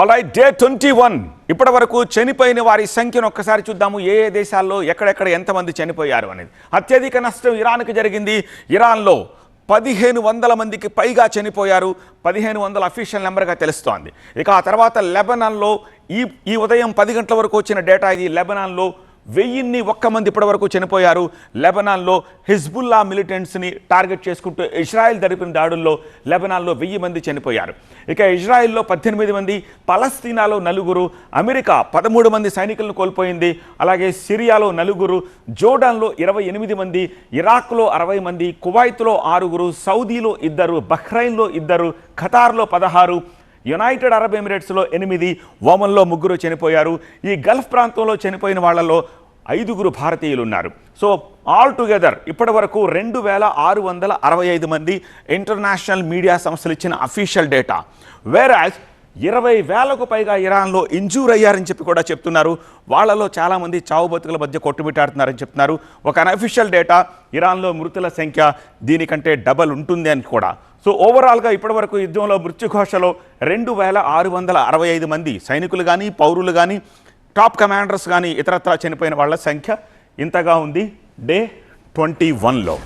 Alright, day 21 ఇప్పటి వరకు చనిపోయిన వారి సంఖ్యను ఒక్కసారి చూద్దాము. ఏ ఏ దేశాల్లో ఎక్కడెక్కడ ఎంతమంది చనిపోయారు అనేది. అత్యధిక నష్టం ఇరాన్కి జరిగింది. ఇరాన్లో 1500 మందికి పైగా చనిపోయారు. 1500 అఫీషియల్ నెంబర్గా తెలుస్తోంది. ఇక ఆ తర్వాత లెబనాన్లో ఈ ఉదయం 10 గంటల వరకు వచ్చిన డేటా ఇది. లెబనాన్లో 1001 మంది ఇప్పటివరకు చనిపోయారు. లెబనాన్లో హిజ్బుల్లా మిలిటెంట్స్ని టార్గెట్ చేసుకుంటూ ఇజ్రాయెల్ జరిపిన దాడుల్లో లెబనాన్లో 1000 మంది చనిపోయారు. ఇక ఇజ్రాయెల్లో 18 మంది, పలస్తీనాలో 4, అమెరికా 13 మంది సైనికులను కోల్పోయింది. అలాగే సిరియాలో 4, జోర్డాన్లో 28 మంది, ఇరాక్లో 60 మంది, కువైత్లో 6, సౌదీలో 2, బహ్రెయిన్లో 2, ఖతార్లో 16, యునైటెడ్ అరబ్ ఎమిరేట్స్లో 8, ఒమన్లో 3 చనిపోయారు. ఈ గల్ఫ్ ప్రాంతంలో చనిపోయిన వాళ్ళలో 5 భారతీయులు ఉన్నారు. సో ఆల్ టుగెదర్ ఇప్పటి వరకు 2665 మంది ఇంటర్నేషనల్ మీడియా సంస్థలు ఇచ్చిన అఫీషియల్ డేటా. వేరాజ్ 20,000కు పైగా ఇరాన్లో ఇంజూర్ అయ్యారని చెప్పి కూడా చెప్తున్నారు. వాళ్ళలో చాలామంది చావు బతుకుల మధ్య కొట్టుమిట్టాడుతున్నారని చెప్తున్నారు. ఒక అన్అఫీషియల్ డేటా ఇరాన్లో మృతుల సంఖ్య దీనికంటే డబల్ ఉంటుంది అని కూడా. సో ఓవరాల్గా ఇప్పటివరకు యుద్ధంలో మృత్యుఘోషలో 2665 మంది సైనికులు కానీ, పౌరులు కానీ, టాప్ కమాండర్స్ కానీ, ఇతరత్రా చనిపోయిన వాళ్ళ సంఖ్య ఇంతగా ఉంది డే 21లో.